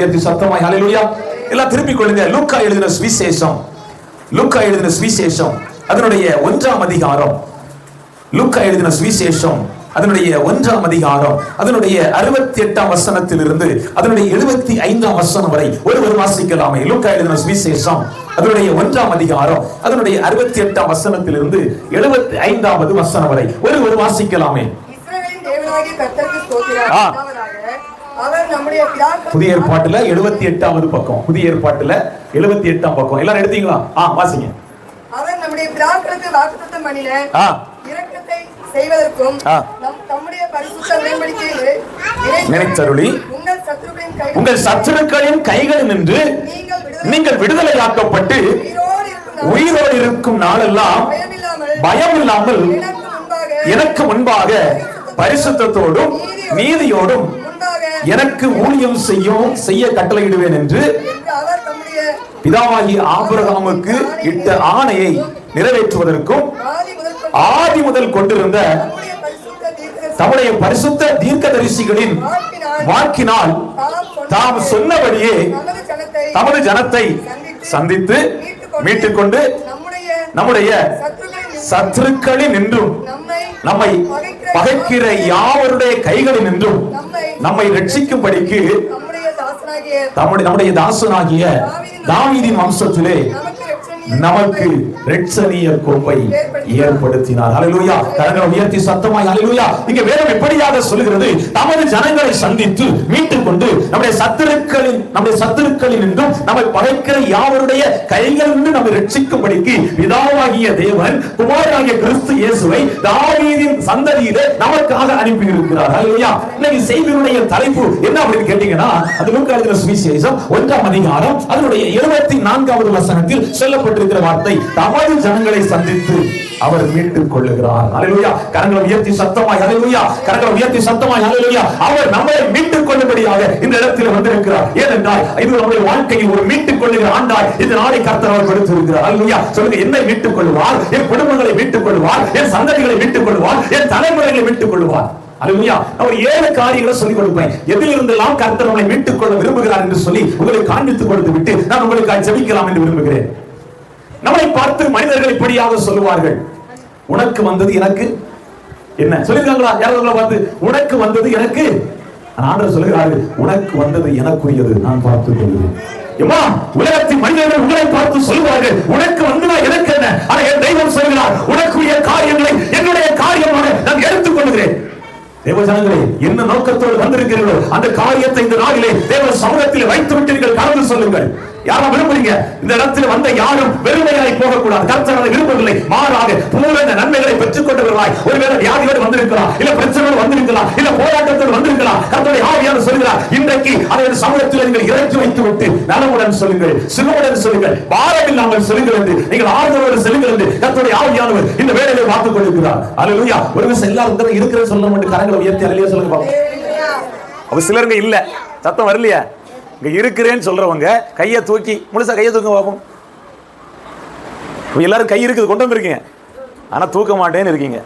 சத்தமாய் ஹல்லேலூயா. எல்லாம் திருப்பிக் கொள்ளுங்க. லூக்கா எழுதின சுவிசேஷம், லூக்கா எழுதின சுவிசேஷம் அதனுடைய 1ஆம் அதிகாரம், லூக்கா எழுதின சுவிசேஷம் அதனுடைய 1ஆம் அதிகாரம் அதனுடைய 68ஆம் வசனத்திலிருந்து அதனுடைய 75ஆம் வசனம் வரை ஒருவர் வாசிக்கலாமே. லூக்கா எழுதின சுவிசேஷம் அதனுடைய 1ஆம் அதிகாரம் அதனுடைய 68ஆம் வசனத்திலிருந்து 75வது வசனம் வரை ஒருவர் வாசிக்கலாமே. இஸ்ரவேலின் தேவனாகிய கர்த்தருக்கு ஸ்தோத்திரம். அவர் நம்முடைய புதிய ஏற்பாட்டுல 78வது பக்கம், புதிய ஏற்பாட்டுல 78ஆம் பக்கம். எல்லாரும் எடுத்தீங்களா? வாசிங்க. அவர் நம்முடைய பிதாக்களுக்கு வாக்குத்தத்தம் பண்ணின இரக்கத்தை செய்வதற்கும் தம்முடைய பரிசுத்த உடன்படிக்கையிலே நினைத்தருளி உங்கள் சத்துருக்களின் கைகளில் நின்று நீங்கள் விடுதலையாக்கப்பட்டு உயிரோடு இருக்கும் நாளெல்லாம் பயமில்லாமல் எனக்கு முன்பாக பரிசுத்தத்தோடும் நீதியோடும் எனக்கு ஊழியம் செய்ய கட்டளையிடுவேன் என்று பிதாவாகிய ஆபிரகாமுக்கு இட்ட ஆணையை நிறைவேற்றுவதற்கும் ஆதி முதல் கொண்டிருந்த தம்முடைய பரிசுத்த தீர்க்கதரிசிகளின் வாக்கினால் தாம் சொன்னபடியே தமது ஜனத்தை சந்தித்து மீட்டுக்கொண்டு நம்முடைய சத்துருக்களின் நின்றும் நம்மை பகைக்கிற யாவருடைய கைகளில் நின்றும் நம்மை ரட்சிக்கும்படிக்கு நம்முடைய தாசனாகிய தாவீதின் வம்சத்திலே நமக்கு இரட்சணிய கோப்பை ஏற்படுத்தினார். ஹல்லேலூயா. கரங்களை உயர்த்தி சத்தமாய் ஹல்லேலூயா. இங்க வேதம் எப்படியாக சொல்கிறது? தமது ஜனங்களை சந்தித்து மீட்டுக் கொண்டு நம்முடைய சத்துருக்களின் நின்றும் நம்மை பகைக்கிற யாவருடைய கைகளிலிருந்து நம்மை ரட்சிக்கும்படிக்கு பிதாவாகிய தேவன் குமாரனாகிய கிறிஸ்து இயேசுவை தாவீதின் சந்ததியிலே நமக்காக அனுப்பி இருக்கிறார். ஹல்லேலூயா. இன்னைக்கு செய்தியுடைய தலைப்பு என்ன அப்படின்னு கேட்டீங்கன்னா, அது லூக்கா எழுதின சுவிசேஷம் 1ஆம் அதிகாரம் அதனுடைய 74வது வசனத்தில் சொல்லப்பட்ட வார்த்தை, தமது ஜனங்களை சந்தித்து அவர் மீட்டுக் கொள்ளுகிறார். ஹல்லேலூயா. கரங்களை உயர்த்தி சத்தமாய் ஹல்லேலூயா. கரங்களை உயர்த்தி சத்தமாய் ஹல்லேலூயா. அவர் நம்மை மீட்டுக் கொள்ளும்படியாக இந்த இடத்தில் வந்திருக்கிறார். ஏனென்றால் இது நம்முடைய வாழ்க்கையில் ஒரு மீட்டுக் கொள்ளுகிற ஆண்டாய் இந்த நாளை கர்த்தர் அவர் கொடுத்திருக்கிறார். ஹல்லேலூயா. சொல்லுங்க, என்னை மீட்டுக் கொள்வார், என் குடும்பங்களை மீட்டுக் கொள்வார், என் சந்ததிகளை மீட்டுக் கொள்வார், என் தலைமுறைகளை மீட்டுக் கொள்வார். ஹல்லேலூயா. நான் 7 காரியங்களை சொல்லிக் கொடுப்பேன். எதிலிருந்தெல்லாம் கர்த்தர் நம்மை மீட்டுக் கொள்ள விரும்புகிறார் என்று சொல்லி உங்களுக்கு காண்பித்துக் கொடுத்து விட்டு நான் உங்களுக்கு ஜெபிக்கலாம் என்று விரும்புகிறேன். நம்மை பார்த்து மனிதர்கள் இப்படியாக சொல்லுவார்கள், உனக்கு வந்தது எனக்கு என்ன சொல்லிருக்காங்களா? யாராவது பார்த்து உனக்கு வந்தது எனக்கு, ஆண்டவர் சொல்லுகிறார்கள், உனக்கு வந்தது எனக்குரியது, நான் பார்த்துக் கொள்கிறேன். உலகத்தின் மனிதர்கள் உங்களை பார்த்து சொல்லுவார்கள், உனக்கு வந்ததா எனக்கு என்ன? ஆனா என் தெய்வம் சொல்கிறார், உனக்குரிய காரியங்களை என்னுடைய காரியமாக நான் எடுத்துக் கொள்கிறேன். தேவஜனங்களே, என்ன நோக்கத்தோடு வந்திருக்கிறீர்களோ அந்த காரியத்தை இந்த நாளிலே தேவ சமூகத்தில் வைத்து விட்டீர்கள். கலந்து சொல்லுங்கள். யாரும் விரும்புறீங்க? இந்த இடத்தில் வந்த யாரும் வெறுமையாய் போகக்கூடாது. கர்த்தர் அதை விரும்பவில்லை. மாறாக பூரண நன்மைகளை பெற்றுக் கொண்டவர்களாய், ஒருவேளை வியாதியோடு வந்திருக்கலாம், இல்ல பிரச்சனையோடு வந்திருக்கலாம், இல்ல போராட்டத்தோடு வந்திருக்கலாம். கர்த்தருடைய ஆவியானவர் சொல்கிறார், இன்றைக்கு அதை சமூகத்தில் நீங்கள் இறக்கி வைத்து விட்டு நலமுடன் சொல்லுங்கள், சுகமுடன் சொல்லுங்கள், பாரம் இல்லாமல் சொல்லுங்கள் என்று நீங்கள் ஆறுதலோடு சொல்லுங்கள் என்று கர்த்தருடைய ஆவியானவர் இந்த வேளையிலே பார்த்துக் கொண்டிருக்கிறார். ஹல்லேலூயா. ஒரு விஷயம் எல்லாரும் இருக்கிற சொல்ல மட்டும் கரங்களை உயர்த்தி அல்லையா சொல்லுங்க பாப்போம். அவ சிலருங்க இல்ல, சத்தம் வரலையா? இங்க இருக்கிறேன்னு சொல்றவங்க கையை தூக்கி முழுசா கையை தூக்க பார்ப்போம். எல்லாரும் கை இருக்குது, கொண்டு வந்திருக்கீங்க, ஆனா தூக்க மாட்டேன்னு இருக்கீங்க.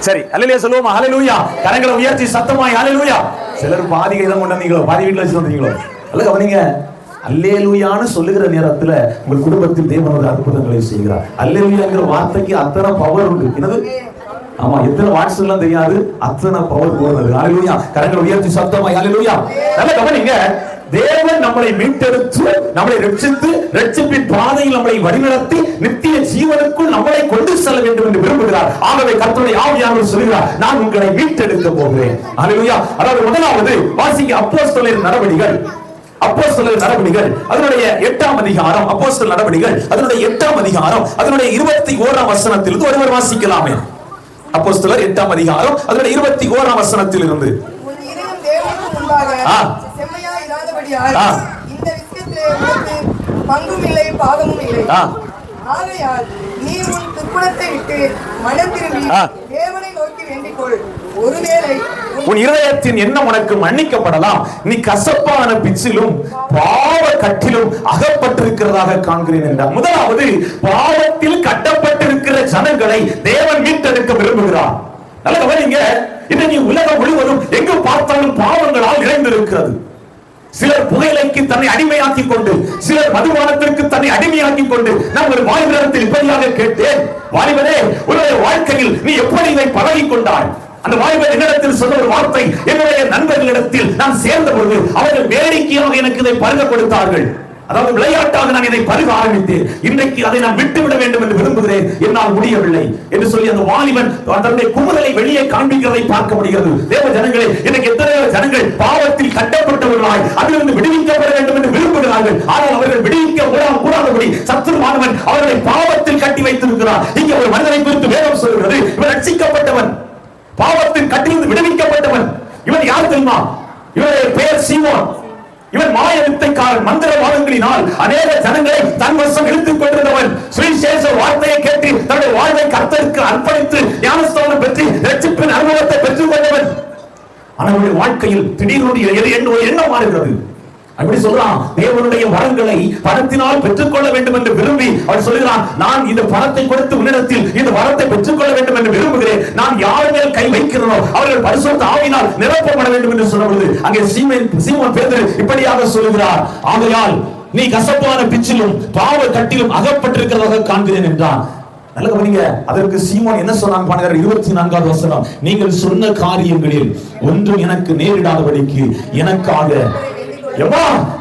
சரி, அல்லேலூயா சொல்லுவோமா? ஹல்லேலூயா. கரங்களை உயர்த்தி சத்தமாய் ஹல்லேலூயா. சிலர் பாதி கைதான் கொண்டு வந்தீங்களோ, பாதி வீட்டுல வச்சு வந்தீங்களோ, அல்ல கவனிங்க. அல்லேலூயான்னு சொல்லுகிற நேரத்துல உங்கள் குடும்பத்தில் தேவன் ஒரு அற்புதங்களை செய்கிறார். அல்லேலூயாங்கிற வார்த்தைக்கு அத்தனை பவர் உண்டு. என்னது? ஆமா, எத்தனை வாட்ஸ் எல்லாம் தெரியாது, அத்தனை பவர் போறது. ஹல்லேலூயா. கரங்களை உயர்த்தி சத்தமாய் ஹல்லேலூயா. நல்ல கவனிங்க. தேவன் நம்மளை மீட்டெடுத்து நம்மளை ரட்சித்து ரட்சிப்பின் பாதையில் நம்மளை வழிநடத்தி நித்திய ஜீவனுக்குள் நம்மளை கொண்டு செல்ல வேண்டும் என்று விரும்புகிறார். ஆகவே கர்த்தருடைய ஆவியானவர் சொல்கிறார், நான் உங்களை மீட்டெடுக்க போகிறேன். ஹல்லேலூயா. அதாவது முதலாவது வாசிங்க, அப்போஸ்தலரின் நடவடிக்கைகள், அப்போஸ்தலர் நடவடிக்கைகள் அதனுடைய 8ஆம் அதிகாரம், அப்போஸ்தலர் நடவடிக்கைகள் அதனுடைய 8ஆம் அதிகாரம் அதனுடைய 21ஆம் வசனத்திலிருந்து ஒருவர் வாசிக்கலாமே. அப்போஸ்தலர் 8ஆம் அதிகாரம் அதனுடைய 21ஆம் வசனத்திலிருந்து, இந்த விஷயத்திலே உனக்கு பங்கும் இல்லை பாவமும் இல்லை. ஆகையால் நீ உன் துர்க்குணத்தை விட்டு மனம் திரும்பி தேவனை நோக்கி வேண்டிக் கொள். ஒருவேளை உன் இருதயத்தின் எண்ணம் உனக்கு மன்னிக்கப்படலாம். நீ கசப்பான பிச்சிலும் பாவ கட்டிலும் அகப்பட்டிருக்கிறதாக காண்கிறேன் என்றார். முதலாவது, பாவத்தில் கட்டப்பட்டிருக்கிற ஜனங்களை தேவன் மீட்டெடுக்க விரும்புகிறார். நல்ல கவனிங்க. இன்னைக்கு உலகம் முழுவதும் எங்கு பார்த்தாலும் பாவங்களால் நிறைந்திருக்கிறது. சிலர் புகையிலைக்கு தன்னை அடிமையாக்கி கொண்டு, சிலர் மதுபானத்திற்கு தன்னை அடிமையாக்கி கொண்டு நான் ஒரு வாலிபரிடத்தில் இப்படியாக கேட்டேன், வாலிபரே, உன்னுடைய வாழ்க்கையில் நீ எப்படி இதை பழகிக் கொண்டாய்? அந்த வாலிபர் என்னிடத்தில் சொன்ன ஒரு வார்த்தை, என்னுடைய நண்பர்களிடத்தில் நான் சேர்ந்த பொழுது அவர்கள் வேடிக்கையாக எனக்கு இதை பருக கொடுத்தார்கள். அதாவது விளையாட்டாக நான் இதை பருக ஆரம்பித்தேன். இன்றைக்கு அதை நான் விட்டுவிட வேண்டும் என்று விரும்புகிறேன், என்னால் முடியவில்லை என்று சொல்லி அந்த வாலிபன் தன்னுடைய குமுறலை வெளியே காண்பிக்கிறதை பார்க்க முடிகிறது. தேவ ஜனங்களே, இன்னைக்கு எத்தனையோ ஜனங்கள் பாவத்தில் கட்டப்பட்டவர்களாய் அதிலிருந்து விடுவிக்கப்பட வேண்டும் என்று விரும்புகிறார்கள். ஆனால் அவர்கள் விடுவிக்க கூடாதபடி சத்துருவானவன் அவர்களை பாவத்தில் கட்டி வைத்திருக்கிறார். இங்கே ஒரு மனிதனை குறித்து வேதம் சொல்கிறது, இவன் ரட்சிக்கப்பட்டவன், பாவத்தின் கட்டிலிருந்து விடுவிக்கப்பட்டவன். இவன் யார் தெரியுமா? இவருடைய பெயர் சீமோன். இவன் மாய வித்தைக்காரன். மந்திரவாதங்களினால் அநேக ஜனங்களை தன் வசம் இழுத்துக் கொண்டிருந்தவன். சுவிசேஷ வார்த்தையை கேட்டு தன்னுடைய வாழ்வை கர்த்தருக்கு அர்ப்பணித்து ஞானஸ்தானம் பெற்று ரட்சிப்பின் அனுபவத்தை பெற்றுக் கொண்டவன். அவனுடைய வாழ்க்கையில் திடீர்னு ஒரு எண்ணம் மாறுகிறது. அப்படி சொல்றான், தேவனுடைய வரங்களை பணத்தினால் பெற்றுக்கொள்ள வேண்டும் என்று விரும்பி அவன் சொல்கிறான், நான் இந்த பணத்தை கொடுத்து உன்னிடத்தில் இந்த வரத்தை பெற்றுக்கொள்ள வேண்டும் என்று விரும்புகிறேன். நான் யார் மேல் கை வைக்கிறனோ அவர்கள் பரிசுத்த ஆவியினால் நிரப்பப்பட வேண்டும் என்று சொன்னபொழுது அங்கே சீமோன் பேதுரு இப்படியாக சொல்கிறார், ஆகையால் நீ கசப்பான பிச்சிலும் பாவ கட்டிலும் அகப்பட்டிருக்கிறதாக காண்கிறேன் என்றான். நல்ல கவனிங்க, அதற்கு சீமோன் என்ன சொன்னான் பாருங்க, 24வது வசனம், நீங்கள் சொன்ன காரியங்களில் ஒன்றும் எனக்கு நேரிடாதபடிக்கு எனக்காக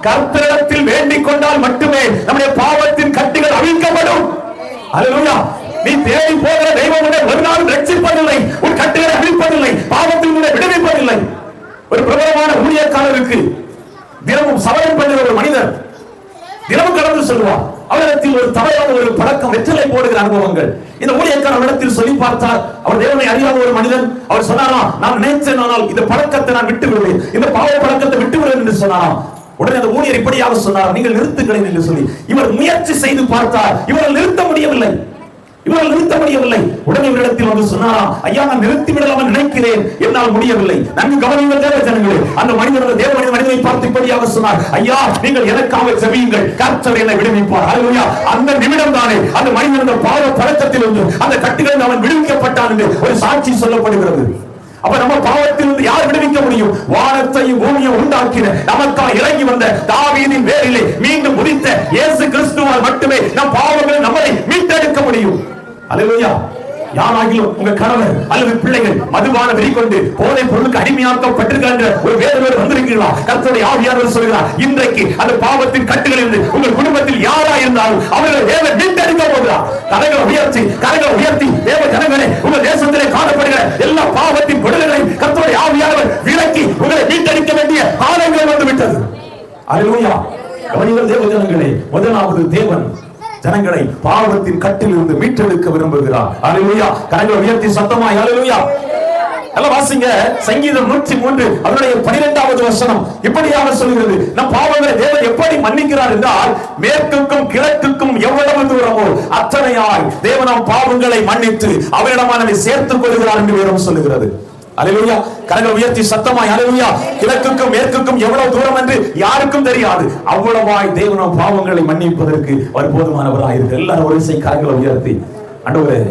கர்த்தரிடத்தில் வேண்டிக் கொண்டால் மட்டுமே நம்முடைய பாவத்தின் கட்டுகள் அவிழ்க்கப்படும். அல்லேலூயா. நீ தேடி போகிற தெய்வம் உன்னை ஒரு நாள் ரட்சிப்பதில்லை, உன் கட்டுகளை அவிழ்ப்பதில்லை, பாவத்தில் உன்னை விடுவிப்பதில்லை. ஒரு பிரபலமான ஊழியக்காரருக்கு தினமும் சவரம் பண்ணுகிற ஒரு மனிதர் தினமும் கடந்து சொல்லுவார். அவரிடத்தில் ஒரு தவறான ஒரு பழக்கம், வெற்றிலை போடுகிற அனுபவங்கள். இந்த ஊழியக்காரர் இடத்தில் சொல்லி பார்த்தார். அவர் தேவனை அறியாத ஒரு மனிதன். அவர் சொன்னாராம், நான் நினைச்சேன், ஆனால் இந்த பழக்கத்தை நான் விட்டு விடுவேன், இந்த பாவ பழக்கத்தை விட்டு விடுவேன் என்று சொன்னாராம். உடனே அந்த ஊழியர் இப்படியாக சொன்னார், நீங்கள் நிறுத்துங்களேன் என்று சொல்லி. இவர் முயற்சி செய்து பார்த்தார், இவரால் நிறுத்த முடியவில்லை. உடனே இவரிடத்தில் வந்து சொன்னாராம், ஐயா, நான் நிறுத்தி விடலாம் நினைக்கிறேன், என்னால் முடியவில்லை. நன்கு கவனியுங்கள் தேவ ஜனங்களே. அந்த மனிதனை பார்த்து இப்படியாக சொன்னார், ஐயா, நீங்கள் எனக்காக ஜெபியுங்கள், கர்த்தர் என்னை விடுவிப்பார். அல்லேலூயா. அந்த நிமிடம் தானே அந்த மனிதன் அந்த பாவ பழக்கத்தில் இருந்து அந்த கட்டுகளில் அவன் விடுவிக்கப்பட்டான் என்று ஒரு சாட்சி சொல்லப்படுகிறது. அப்ப நம்ம பாவத்திலிருந்து யார் விடுவிக்க முடியும்? வானத்தையும் பூமியையும் உண்டாக்கின நமக்காக இறங்கி வந்த தாவீதின் வேரிலே மீண்டும் உதித்த இயேசு கிறிஸ்துவால் மட்டுமே நம் பாவங்களை நம்மை மீட்டெடுக்க முடியும். அல்லேலூயா. யாராகிலும் உங்க கணவர் அல்லது பிள்ளைகள் மதுபான வெறி கொண்டு போதை பொருளுக்கு அடிமையாக்கப்பட்டிருக்கின்ற ஒரு வேதனை வந்திருக்கிறீர்களா? கர்த்தருடைய ஆவியானவர் சொல்கிறார், இன்றைக்கு அந்த பாவத்தின் கட்டுகளில் இருந்து உங்கள் குடும்பத்தில் யாரா இருந்தாலும் அவர்களை தேவன் மீட்டெடுக்க போகிறார். கரங்களை உயர்த்தி தேவ ஜனங்களே, உங்கள் தேசத்திலே காணப்படுகிற எல்லா பாவத்தின் கொடுமைகளை கர்த்தருடைய ஆவியானவர் விலக்கி உங்களை மீட்டெடுக்க வேண்டிய காலங்கள் வந்து விட்டது. அல்லேலூயா. கவனியுங்கள் தேவ ஜனங்களே, முதலாவது தேவன் ஜனங்களை பாவத்தின் கட்டில் இருந்து மீட்டெடுக்க விரும்புகிறார். அல்லேலூயா. கரங்களை உயர்த்தி சத்தமாய் அல்லேலூயா. எல்லாம் வாசிங்க. சங்கீதம் 103 அவருடைய 12வது வசனம் இப்படியாக சொல்கிறது, நம் பாவங்களை தேவன் எப்படி மன்னிக்கிறார் என்றால், மேற்குக்கும் கிழக்குக்கும் எவ்வளவு தூரமோ அத்தனையாய் தேவன் நம் பாவங்களை மன்னித்து அவரிடமாக நம்மை சேர்த்துக் கொள்கிறார் என்று வேதம் சொல்லுகிறது. அல்லேலூயா. கரங்களை உயர்த்தி சத்தமாய் அல்லேலூயா. கிழக்குக்கும் மேற்குக்கும் எவ்வளவு தூரம் என்று யாருக்கும் தெரியாது. அவ்வளவாய் தேவன் நம் பாவங்களை மன்னிப்பதற்கு அவர் போதுமானவராக இருக்கு. எல்லாரும் ஒரு விசை கரங்களை உயர்த்தி, ஆண்டவரே,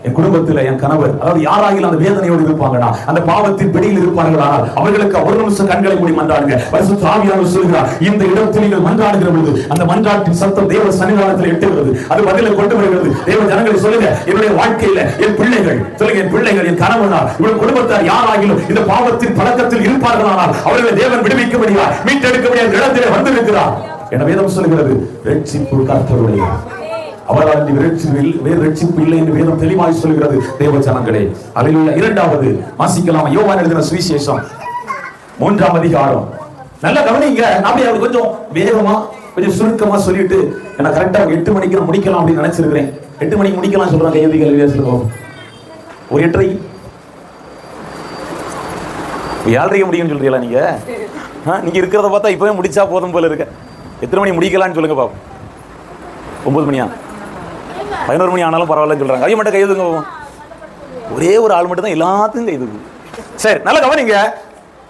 என் குடும்பத்தில் என் கணவர், அதாவது யாராகிலும் அந்த வேதனையோடு இருப்பாங்கன்னா, அந்த பாவத்தின் பிடியில் இருப்பார்களா, அவர்களுக்கு ஒரு நிமிஷம் கண்களை மூடி மன்றாடுங்க. பரிசுத்த ஆவியானவர் சொல்கிறார், இந்த இடத்தில் நீங்கள் மன்றாடுகிற பொழுது அந்த மன்றாட்டின் சத்தம் தேவ சன்னிதானத்தில் எட்டுகிறது, அது பதிலை கொண்டு வருகிறது. தேவ ஜனங்களை சொல்லுங்க, என்னுடைய வாழ்க்கையில என் பிள்ளைகள், சொல்லுங்க, என் பிள்ளைகள், என் கணவனார், இவருடைய குடும்பத்தார் யாராகிலும் இந்த பாவத்தின் பழக்கத்தில் இருப்பார்களானால் அவர்களை தேவன் விடுவிக்க முடியாது, மீட்டெடுக்க முடியாத இடத்திலே வந்திருக்கிறார் என வேதம் சொல்கிறது. ரட்சிப்பு கர்த்தருடைய, அவரால் வேறு ரட்சிப்பு இல்லை என்று வேதம் தெளிவாய் சொல்கிறது. தேவ ஜனங்களே, அல்லேலூயா. இரண்டாவது வாசிக்கலாம், யோவான் எழுதின சுவிசேஷம் 3ஆம் அதிகாரம். நல்லா கவனிங்க. நான் அப்படி கொஞ்சம் வேகமா கொஞ்சம் சுருக்கமா சொல்லிட்டு நான் கரெக்டா 8 மணிக்கு முடிக்கலாம் அப்படின்னு நினைச்சிருக்கிறேன். 8 மணிக்கு முடிக்கலாம் சொல்றாங்க கைதிகள் பேசுறோம். ஒரு 8:30 7:30 முடியும்னு சொல்றீங்களா நீங்க? நீங்க இருக்கிறத பார்த்தா இப்பவே முடிச்சா போதும் போல இருக்க. எத்தனை மணி முடிக்கலாம்னு சொல்லுங்க பாப்போம். 9 மணியா? 11 மணி ஆனாலும் பரவாயில்லன்னு சொல்றாங்க. அவங்க மட்டும் கைதுங்க. ஒரே ஒரு ஆள் மட்டும் தான் எல்லாத்தையும் கைதுங்க. சரி, நல்ல கவனிங்க.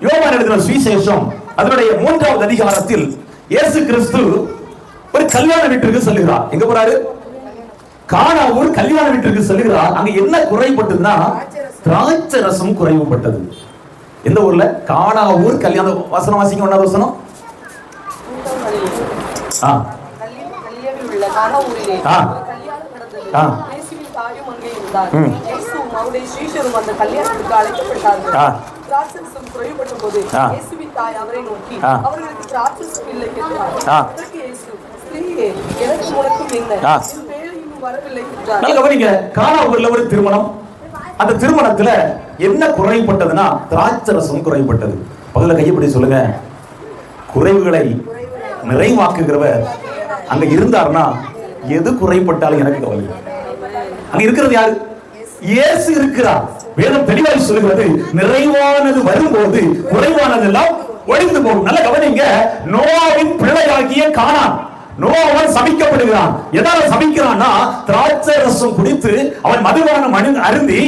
யோவான் எழுதின சுவிசேஷம் அதனுடைய 3வது அதிகாரத்தில் இயேசு கிறிஸ்து ஒரு கல்யாண வீட்டிற்கு செல்கிறார். எங்க போறாரு? கானா ஊர் கல்யாண வீட்டிற்கு செல்கிறார். அங்க என்ன குறைபட்டதுன்னா, திராட்சை ரசம் குறைவுபட்டது. எந்த ஊர்ல? கானா ஊர் கல்யாண வசனம் வாசிங்க. 1வது வசனம். கல்லியவில் உள்ள கானா ஊரிலே கல்யாணம் நடந்தது. இயேசுவின் தாயும் அங்கே இருந்தார். இயேசுவும் அவருடைய சீஷரும் அந்த கல்யாணத்துக்கு அழைக்கப்பட்டார்கள். திராட்சரசம் குறைபட்ட போது இயேசுவின் தாய் அவரை நோக்கி அவர்களுக்கு திராட்சரசம் இல்லை என்றார். அதற்கு இயேசு, ஸ்திரீயே, எனக்கு உனக்கும் என்ன, என் வேலை இன்னும் வரவில்லை என்றார். நல்ல கவனிங்க, கானா ஊர்ல ஒரு திருமணம். அந்த திருமணத்துல என்ன குறைபட்டதுன்னா திராட்சரசம் குறைபட்டது. முதல்ல கையப்படி சொல்லுங்க. குறைவுகளை நிறைவாக்குகிறவர் அங்க இருந்தார்னா எது குறைபட்டாலும் எனக்கு கவலை. அங்க இருக்கிறது யாரு? இயேசு இருக்கிறார். வேதம் தெளிவாய் சொல்கிறது, நிறைவானது வரும்போது குறைவானதெல்லாம் ஒழிந்து போகும். நல்ல கவனிங்க, நோவாவின் பிள்ளையாகிய கானான், நோவான் சபிக்கப்படுகிறான். எதால சபிக்கிறான்னா திராட்சை ரசம் குடித்து அவன் மதுபானம் அருந்தி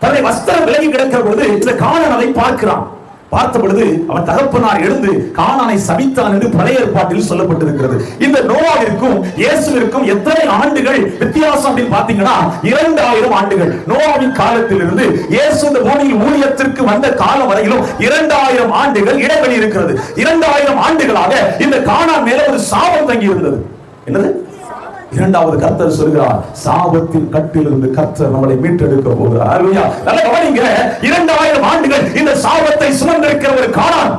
தன்னை வஸ்திரம் விலகி கிடக்கிற பொழுது இந்த கானான் அதை பார்க்கிறான். பார்த்த பொழுது அவன் தகப்பனார் எழுந்து கானானை சபித்தான் என்று பழைய ஏற்பாட்டில் சொல்லப்பட்டிருக்கிறது. இந்த நோவாவிற்கும் இயேசுவிற்கும் எத்தனை ஆண்டுகள் வித்தியாசம் அப்படின்னு பாத்தீங்கன்னா 2000 ஆண்டுகள். நோவாவின் காலத்தில் இருந்து இயேசு இந்த பூமியில் ஊழியத்திற்கு வந்த காலம் வரையிலும் 2000 ஆண்டுகள் இடைவெளி இருக்கிறது. 2000 ஆண்டுகளாக இந்த கானான் மேல ஒரு சாபம் தங்கி இருந்தது. என்னது? இரண்டாவது கர்த்தர் சொல்கிறார், சாபத்தின் கட்டிலிருந்து கர்த்தர் நம்மளை மீட்டெடுக்க போகிறார். அல்லேலூயா. நல்ல கவனிங்க, 2000 ஆண்டுகள் இந்த சாபத்தை சுமந்திருக்கிற ஒரு கானான்.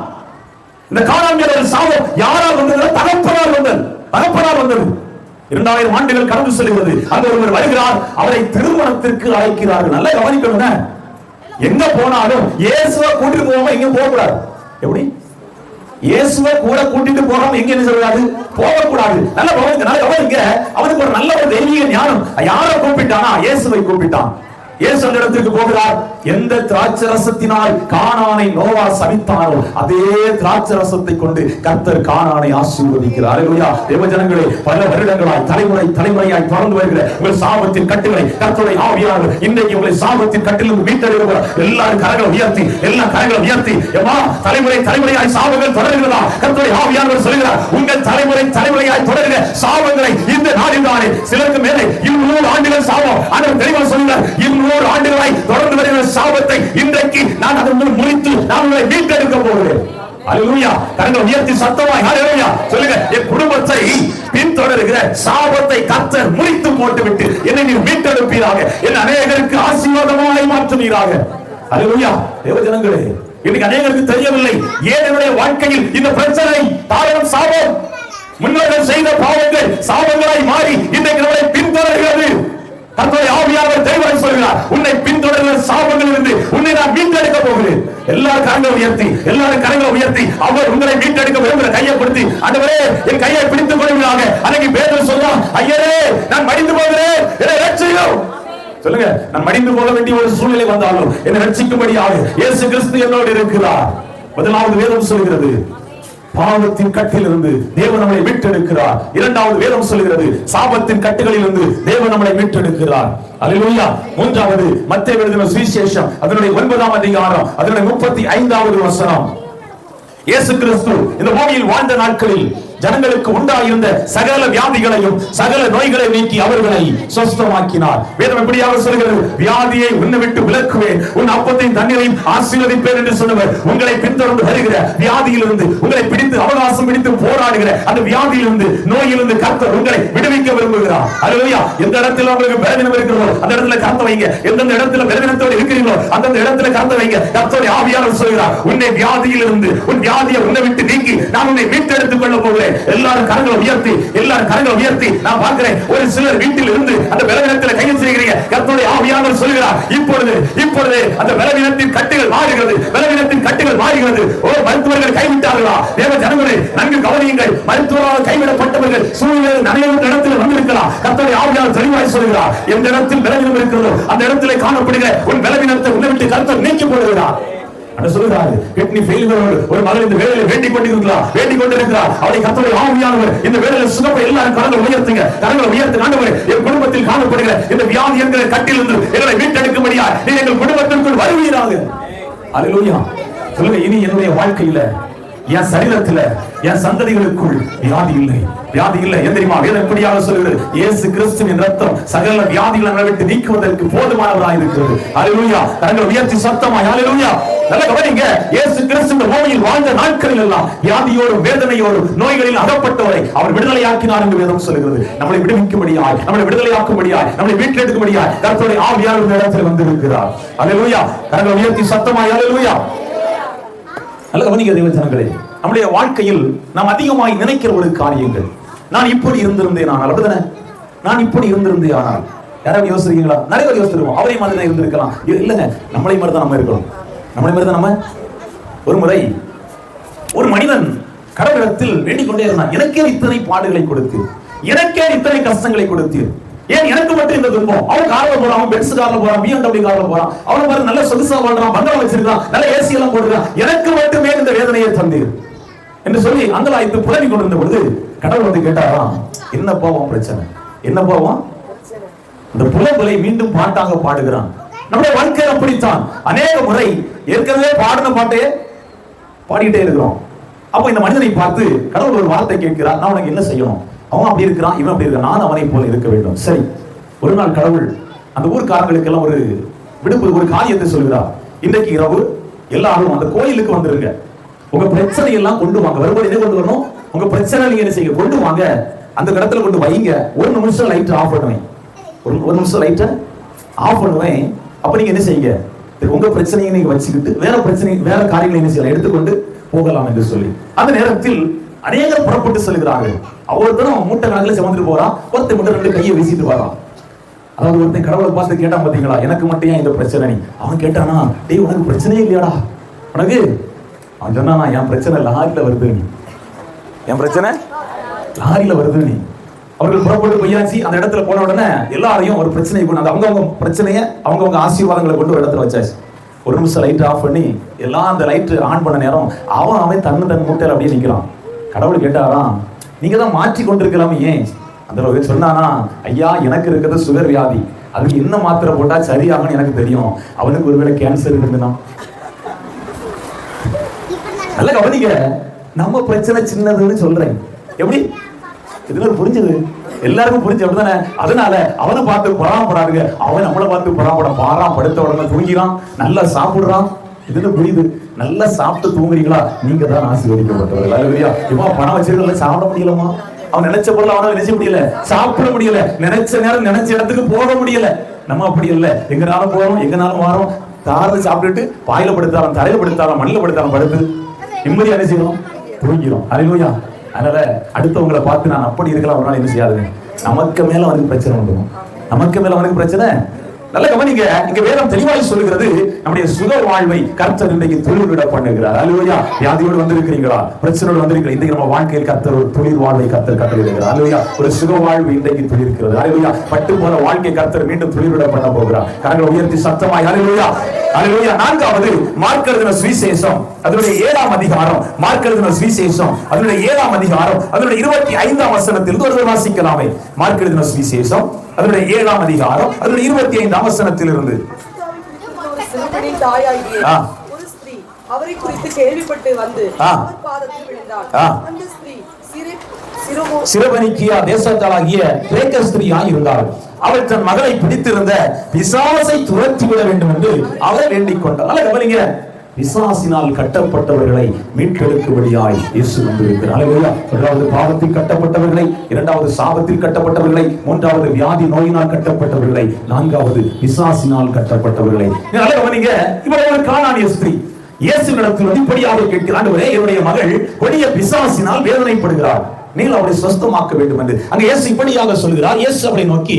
இந்த கானான் மேல ஒரு சாபம் யாரால் வந்தது? தகப்பனார் வந்தது. தகப்பனார் வந்தது. 2000 ஆண்டுகள் கடந்து செல்கிறது. அங்க ஒருவர் வருகிறார், அவரை திருமணத்திற்கு அழைக்கிறார்கள். நல்ல கவனிக்கணுங்க, எங்க போனாலும் இயேசுவை கூட்டிட்டு போகாம எங்க போக கூடாது. எப்படி? இயேசுவை கூட கூட்டிட்டு போகாம எங்க என்ன சொல்றாரு? போகக்கூடாது. நல்ல கவனிங்க, அவனுக்கு ஒரு நல்ல ஒரு தெய்வீக ஞானம். யாரை கூப்பிட்டானா? இயேசுவை கூப்பிட்டான். இயேசு அந்த இடத்துக்கு போகிறார். எந்த திராட்சை ரசத்தினால் கானானை நோவா சபித்தானோ அதே திராட்சை ரசத்தை கொண்டு கர்த்தர் கானானை ஆசீர்வதிக்கிறார். அல்லேலூயா. தேவஜனங்களே, பல வருடங்களாய் தலைமுறையாய் தொடர்ந்து வருகிற உங்கள் சாபத்தின் கட்டுகளை கர்த்தருடைய ஆவியானவர் இன்றைக்கு உங்களை சாபத்தின் கட்டிலிருந்து மீட்டெடுக்கிறார். எல்லாரும் கரங்களை உயர்த்தி எம்மா, தலைமுறையாய் சாபங்கள் தொடர்கிறதா? கர்த்தருடைய ஆவியானவர் சொல்கிறார், உங்கள் தலைமுறையாய் தொடர்கிற சாபங்களை இந்த நாளில் தானே சிலருக்கு மேலே 200 ஆண்டுகள் சாபம். ஆண்டவர் தெளிவாக சொல்கிறார், 200 ஆண்டுகளாய் தொடர்ந்து வருகிற சாபத்தை இன்றைக்கு நான் அதன் முறித்து நான் உங்களை மீட்டெடுக்க போகிறேன். அல்லேலூயா. கரங்களை உயர்த்தி சத்தமாய் ஹல்லேலூயா சொல்லுங்க. என் குடும்பத்தை பின்தொடர்கிற சாபத்தை கர்த்தர் முறித்து போட்டுவிட்டு என்னை நீர் மீட்டெடுப்பீராக, என் அநேகருக்கு ஆசீர்வாதமாய் மாற்றுவீராக. அல்லேலூயா. தேவஜனங்களே, இன்னைக்கு அநேகருக்கு தெரியவில்லை, ஏன் என்னுடைய வாழ்க்கையில் இந்த பிரச்சனை காரணம் சாபம். முன்னோர்கள் செய்த பாவங்கள் சாபங்களாய் மாறி இன்றைக்கு நம்மை பின்தொடர்கிறது. கர்த்தருடைய ஆவியானவர் தெளிவாக சொல்கிறார், உன்னை பின்தொடர்கிற சாபங்களிலிருந்து உன்னை நான் மீட்டெடுக்க போகிறேன். எல்லாரும் கரங்களை உயர்த்தி அவர் உங்களை மீட்டெடுக்க விரும்புகிற கையை கொடுத்து, ஆண்டவரே என் கையை பிடித்துக் கொள்வீராக. அன்னைக்கு பேதுரு சொன்னான், ஐயரே நான் மடிந்து போகிறேன், என்னை ரட்சியும். சொல்லுங்க, நான் மடிந்து போக வேண்டிய ஒரு சூழ்நிலை வந்தாலும் என்னை ரட்சிக்கும்படியாக இயேசு கிறிஸ்து என்னோடு இருக்கிறார். முதலாவது வேதம் சொல்கிறது, பாவத்தின் கட்டிலிருந்து தேவன் நம்மை மீட்டெடுக்கிறார். இரண்டாவது வேதம் சொல்கிறது, சாபத்தின் கட்டுகளில் இருந்து தேவன் நம்மை மீட்டெடுக்கிறார். அல்லேலூயா. மூன்றாவது மத்தேயு எழுதின சுவிசேஷம் அதனுடைய 9ஆம் அதிகாரம் அதனுடைய 35வது வசனம். இயேசு கிறிஸ்து இந்த பூமியில் வாழ்ந்த நாட்களில் ஜனங்களுக்கு உண்டாயிருந்த சகல வியாதிகளையும் சகல நோய்களை நீக்கி அவர்களை சுஸ்தமாக்கினார். வேதம் எப்படியாக சொல்கிறது, வியாதியை உன்னை விட்டு விலக்குவேன், உன் அப்பத்தையும் தண்ணீரையும் ஆசீர்வதிப்பேன் என்று சொன்னவர் உங்களை பின்தொடர்ந்து வருகிற வியாதியிலிருந்து, உங்களை பிடித்து அவகாசம் பிடித்து போராடுகிற அந்த வியாதியிலிருந்து, நோயிலிருந்து கர்த்தர் உங்களை விடுவிக்க விரும்புகிறார். அல்லேலூயா. எந்த இடத்துல உங்களுக்கு பலவீனம் இருக்கிறதோ அந்த இடத்துல கர்த்தர் வைங்க. எந்தெந்த இடத்துல பலவீனத்தோடு இருக்கிறீங்களோ அந்தந்த இடத்துல கர்த்தர் வைங்க. கர்த்தருடைய ஆவியானவர் சொல்கிறார், உன்னை வியாதியிலிருந்து, உன் வியாதியை உன்னை விட்டு நீக்கி நான் உன்னை மீட்டெடுத்துக் கொள்ள போகிறேன். எல்லாரும் கரங்களை உயர்த்தி நான் பார்க்கிறேன், ஒரு சிலர் வீட்டில் இருந்து அந்த பலவீனத்தில் கையை செய்கிறீங்க. கர்த்தருடைய ஆவியானவர் சொல்கிறார், இப்பொழுது அந்த பலவீனத்தின் கட்டுகள் மாறுகிறது. ஓ, மருத்துவர்கள் கைவிட்டார்களா? தேவ ஜனங்களே, நன்கு கவனியுங்கள். மருத்துவரால் கைவிடப்பட்டவர்கள் சூழ்நிலை நிறைய இடத்தில் வந்திருக்கலாம். கர்த்தருடைய ஆவியானவர் தெளிவாய் சொல்கிறார், எந்த இடத்தில் பலவீனம் இருக்கிறதோ அந்த இடத்துல காணப்படுகிற உன் பலவீனத்தை உன்னை விட்டு கர்த்தர் நீக்கி போடுகிறார். சொல்லுகிறாரு, கிட்னி ஃபெயிலியரோடு ஒரு மகள் இந்த வேளையில வேண்டிக் கொண்டிருக்கிறார். அவரை கர்த்தருடைய ஆவியானவர் இந்த வேளையில சுகப்பை எல்லாரும் கரங்களை உயர்த்துங்க. ஆண்டவரே, என் குடும்பத்தில் காணப்படுகிற இந்த வியாதி என்கிற கட்டிலிருந்து எங்களை மீட்டெடுக்கும்படியா நீ எங்கள் குடும்பத்திற்குள் வருவீராக. அல்லேலூயா. சொல்லுங்க, இனி என்னுடைய வாழ்க்கையில என் சரீரத்துல என் சந்ததிகளுக்குள் வியாதி இல்லை, வியாதி இல்லை. ஏன் தெரியுமா? வேதம் எப்படியாக சொல்கிறது? இயேசு கிறிஸ்துவின் ரத்தம் சகல வியாதிகளை நம்மை விட்டு நீக்குவதற்கு போதுமானவராக இருக்கிறது. ஹல்லேலூயா. கரங்களை உயர்த்தி சத்தமா ஹல்லேலூயா. நல்ல கவனிங்க. இயேசு கிறிஸ்து இந்த பூமியில் வாழ்ந்த நாட்களில் எல்லாம் வியாதியோடும் வேதனையோடும் நோய்களில் அகப்பட்டவரை அவர் விடுதலையாக்கினார் என்று வேதம் சொல்கிறது. நம்மளை விடுவிக்கும்படியாய், நம்மளை விடுதலையாக்கும்படியாய், நம்மளை வீட்டில் எடுக்கும்படியாய் கர்த்தருடைய ஆவியானவர் இந்த இடத்தில் வந்திருக்கிறார். ஹல்லேலூயா. கரங்களை உயர்த்தி சத்தமா ஹல்லேலூயா. நல்ல கவனிக்க தேவ ஜனங்களே, நம்முடைய வாழ்க்கையில் நாம் அதிகமாய் நினைக்கிற ஒரு காரியங்கள், நான் இப்படி இருந்திருந்தேன் ஆனால், அப்படிதானே? நான் இப்படி இருந்திருந்தேன் ஆனால், யாராவது யோசிக்கிறீங்களா? நிறைய பேர் யோசிச்சிருக்கோம். அவரை மாதிரி தான் இருந்திருக்கலாம். இல்லைங்க, நம்மளை மாதிரி தான் நம்ம இருக்கணும். நம்மளை மாதிரி தான் நம்ம. ஒரு முறை ஒரு மனிதன் கடவுளிடத்தில் வேண்டிக் கொண்டே இருந்தான், எனக்கே இத்தனை பாடுகளை கொடுத்து, எனக்கே இத்தனை கஷ்டங்களை கொடுத்து, ஏன் எனக்கு மட்டும் இந்த துன்பம்? அவன் கார்ல போறான், அவன் பென்ஸ் கார்ல போறான், BMW கார்ல போறான், அவன் பாரு நல்ல சொகுசா வாழ்றான், பங்களா வச்சிருக்கான், நல்ல ஏசி எல்லாம் போடுறான், எனக்கு மட்டுமே இந்த வேதனையை தந்தீர் என்று சொல்லி அங்கலாய்த்து புலம்பிக் கொண்டிருந்த பொழுது கடவுள் வந்து கேட்டாராம், என்ன பாவம் பிரச்சனை? என்ன பாவம்? இந்த புலம்பலை மீண்டும் பாட்டாக பாடுகிறான். நம்முடைய வாழ்க்கையில் அப்படித்தான் அநேக முறை ஏற்கனவே பாடின பாட்டையே பாடிக்கிட்டே இருக்கிறோம். அப்ப இந்த மனிதனை பார்த்து கடவுள் ஒரு வார்த்தை கேட்கிறார், நான் உனக்கு என்ன செய்யணும்? அவன் அப்படி இருக்கிறான், இவன் அப்படி இருக்கான், நான் அவனை போல இருக்க வேண்டும். சரி, ஒரு நாள் கடவுள் அந்த ஊர்க்காரங்களுக்கு எல்லாம் ஒரு விடுப்பு, ஒரு காரியத்தை சொல்கிறார். இன்றைக்கு இரவு எல்லாரும் அந்த கோயிலுக்கு வந்துருங்க, உங்க பிரச்சனை எல்லாம் கொண்டு வாங்க. வரும்போது என்ன கொண்டு வரணும்? உங்க பிரச்சனை நீங்க என்ன செய்ய கொண்டு வாங்க, அந்த இடத்துல கொண்டு வைங்க. ஒரு நிமிஷம் லைட் ஆஃப் பண்ணுவேன், ஒரு நிமிஷம் லைட்டை ஆஃப் பண்ணுவேன். அப்ப நீங்க என்ன செய்யுங்க, உங்க பிரச்சனையை நீங்க வச்சுக்கிட்டு வேற பிரச்சனை, வேற காரியங்களை என்ன செய்யலாம், எடுத்துக்கொண்டு போகலாம் என்று சொல்லி அந்த நேரத்தில் அநேகர் புறப்பட்டு செல்கிறார்கள். ஒவ்வொருத்தரும் மூட்டை கணக்கில் சுமந்துட்டு போறான், ஒருத்தர் மட்டும் ரெண்டு கையை வீசிட்டு வரான். அதாவது ஒருத்தன் கடவுளை பார்த்து கேட்டான், பாத்தீங்களா எனக்கு மட்டும் ஏன் இந்த பிரச்சனை? அவன் கேட்டானா, டேய் உனக்கு பிரச்சனையே இல்லையாடா உனக்கு? அவன் சொன்னா, என் பிரச்சனை லாரியில வருது, நீ என் பிரச்சனை லாரியில வருது. நீ அவர்கள் புறப்பட்டு போயாச்சு. அந்த இடத்துல போன உடனே எல்லாரையும் ஒரு பிரச்சனை கொண்டு அவங்கவுங்க பிரச்சனையை அவங்கவுங்க ஆசீர்வாதங்களை கொண்டு ஒரு இடத்துல வச்சாச்சு. ஒரு நிமிஷம் லைட் ஆஃப் பண்ணி எல்லாம் அந்த லைட் ஆன் பண்ண நேரம் அவன் தன் மூட்டையில் அப்படியே நிற்கிறான். கடவுள் கேட்டாராம், நீங்க தான் மாற்றி கொண்டிருக்கலாமே ஏன்? அந்த சொன்னானா, ஐயா எனக்கு இருக்கிறது சுகர் வியாதி, அதுக்கு என்ன மாத்திரை போட்டா சரியாகன்னு எனக்கு தெரியும். அவனுக்கு ஒருவேளை கேன்சர் இருக்குதுன்னா. நல்ல கவனிங்க, நம்ம பிரச்சனை சின்னதுன்னு சொல்றேன். எப்படி இதுல புரிஞ்சது? எல்லாருக்கும் புரிஞ்சு அப்படிதானே? அதனால அவனை பார்த்து பொறாமப்படாதுங்க. அவன் நம்மளை பார்த்து பொறாமப்பட படுத்த உடனே தூங்கிறான், நல்லா சாப்பிடுறான். இதுல புரியுது, நல்லா சாப்பிட்டு தூங்குறீங்களா, நீங்க தான் ஆசீர்வதிக்கப்பட்டவர்கள். அல்லேலூயா. இவன் பணம் வச்சிருக்கல, சாப்பிட முடியலமா? அவன் நினைச்ச பொருள் அவனால நினைச்ச முடியல, சாப்பிட முடியல, நினைச்ச நேரம் நினைச்ச இடத்துக்கு போக முடியல. நம்ம அப்படி இல்லை, எங்கனாலும் போறோம், எங்கனாலும் வாரோம். தாரத்தை சாப்பிட்டுட்டு பாயில படுத்தாலும், தரையில படுத்தாலும், மண்ணில படுத்தாலும் படுத்து நிம்மதியா என்ன செய்யணும், தூங்கிடும். அல்லேலூயா. அதனால அடுத்தவங்களை பார்த்து நான் அப்படி இருக்கலாம் ஒரு நாள் என்ன செய்யாதுங்க, நமக்கு மேல அவனுக்கு பிரச்சனை வந்துடும், நமக்கு மேல அவனுக்கு பிரச்சனை. நல்ல கவனிங்க, இங்க வேதம் தெளிவாய் சொல்லுகிறது, நம்முடைய சுக வாழ்வை கர்த்தர் இன்றைக்கு தொழில்விட பண்ணுகிறார். அல்லேலூயா. வியாதியோடு வந்திருக்கிறீங்களா, பிரச்சனையோடு வந்திருக்கிறீங்க, இன்றைக்கு நம்ம வாழ்க்கையில் கர்த்தர் ஒரு தொழில் வாழ்வை கர்த்தர் கட்டளையிடுகிறார். அல்லேலூயா. ஒரு சுக வாழ்வு இன்றைக்கு தொழில்கிறது. அல்லேலூயா. பட்டு போன வாழ்க்கை கர்த்தர் மீண்டும் தொழில்விட பண்ண போகிறார். கரங்களை உயர்த்தி சத்தமாய் அல்லேலூயா. அல்லேலூயா. நான்காவது மார்க் எழுதின சுவிசேஷம் அதனுடைய 7ஆம் அதிகாரம், மார்க் எழுதின சுவிசேஷம் அதனுடைய 7ஆம் அதிகாரம் அதனுடைய 25ஆம் வசனத்தில் ஒரு வாசிக்கலாமே. மார்க் எழுதின சுவிசேஷம் அதனுடைய 7ஆம் அதிகாரம் அதனுடைய 25ஆம் வசனத்திலிருந்து. ஒரு ஸ்திரீ அவரை குறித்து கேள்விப்பட்டு வந்து அவர் பாதத்தில் விழுந்தாள். அந்த ஸ்திரீ சிரபனிக்கியா தேசத்தாளாகிய கிரேக்க ஸ்திரீயாய் இருந்தாள். அவள் தன் மகளை பிடித்திருந்த பிசாசை துரத்திவிட வேண்டும் என்று அவரை வேண்டிக் கொண்டார். நல்ல கவனிங்க, பிசாசினால் கட்டப்பட்டவர்களை மீட்டெடுக்கும்படியாய் இயேசு வந்திருக்கிறார். அல்லேலூயா. முதலாவது பாவத்தில் கட்டப்பட்டவர்களை, இரண்டாவது சாபத்தில் கட்டப்பட்டவர்களை, மூன்றாவது வியாதி நோயினால் கட்டப்பட்டவர்களை, நான்காவது பிசாசினால் கட்டப்பட்டவர்களை. நல்ல கவனிங்க, இவள் ஒரு கானானிய ஸ்திரீ இயேசுவிடத்தில் இப்படியாக கேட்கிறார், ஆண்டவரே என்னுடைய மகள் கொடிய பிசாசினால் வேதனைப்படுகிறார், நீங்கள் அவரை சுஸ்தமாக்க வேண்டும் என்று. அங்க இயேசு இப்படியாக சொல்கிறார். இயேசு அவரை நோக்கி,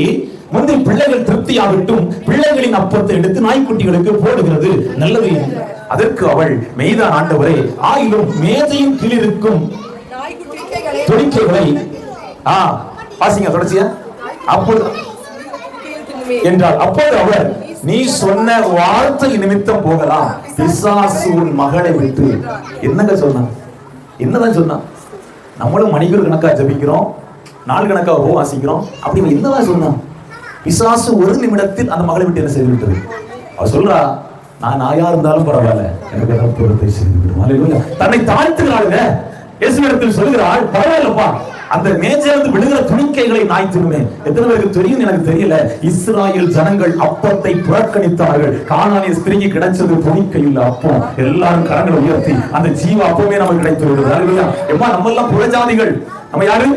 முந்தி பிள்ளைகள் திருப்தியாகட்டும், பிள்ளைகளின் அப்பத்தை எடுத்து நாய்க்குட்டிகளுக்கு போடுகிறது நல்லது. அதற்கு அவள், மெய்தான் ஆண்டவரே, ஆயிலும் மேதையின் கீழ் இருக்கும் துணிக்கைகளை வாசிங்க தொடர்ச்சியா அப்போது என்றால். அப்போது அவர், நீ சொன்ன வார்த்தை நிமித்தம் போகலாம், பிசாசு உன் மகளை விட்டு. என்னங்க சொன்னா, என்னதான் சொன்னா? நம்மளும் மணிக்கூர் கணக்கா ஜபிக்கிறோம், நாள் கணக்கா வாசிக்கிறோம், அப்படி என்னதான் சொன்னா? பிசாசு ஒரு நிமிடத்தில் அந்த மகளை விட்டு என்ன செய்து விட்டது. அவ சொல்றா, நான் நாயா இருந்தாலும் பரவாயில்ல, எனக்கு அற்புதத்தை செய்து தன்னை தாழ்த்துகிறாளுங்க. இயேசுவிடத்தில் சொல்கிறாள், பரவாயில்லப்பா, அந்த மேஜிலிருந்து விழுகிற துணிக்கைகளை நாய் தின்னுமே. எத்தனை பேருக்கு தெரியும் எனக்கு தெரியல. இஸ்ராயேல் ஜனங்கள் அப்பத்தை புறக்கணித்தார்கள். கானானிய ஸ்திரீக்கு கிடைச்சது துணிக்கை இல்ல அப்பம். எல்லாரும் கரங்களை உயர்த்தி அந்த ஜீவ அப்பமே நமக்கு கிடைத்து விடுது. எம்மா, நம்ம எல்லாம் புறஜாதிகள். நம்ம யாரு?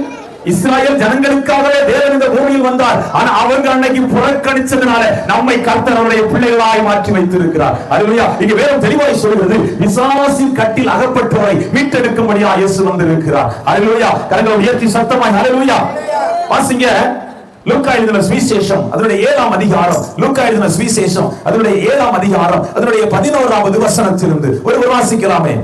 இஸ்ராயேல் ஜனங்களுக்காகவே தேவன் இந்த பூமியில் வந்தார். ஆனா அவங்க அன்னைக்கு புறக்கணிச்சதுனால நம்மை கர்த்தர் அவருடைய பிள்ளைகளாய் மாற்றி வைத்திருக்கிறார். அல்லேலூயா. இங்க வேதம் தெளிவாய் சொல்கிறது, பிசாசின் கட்டில் அகப்பட்டவரை மீட்டெடுக்கும்படியா இயேசு வந்திருக்கிறார். அல்லேலூயா. கரங்களை உயர்த்தி சத்தமாய் அல்லேலூயா. வாசிங்க லூக்கா எழுதின சுவிசேஷம் அதனுடைய 7ஆம் அதிகாரம். லூக்கா எழுதின சுவிசேஷம் அதனுடைய 7ஆம் அதிகாரம் அதனுடைய 11வது வசனத்திலிருந்து ஒரு வாசிக்கலாமே.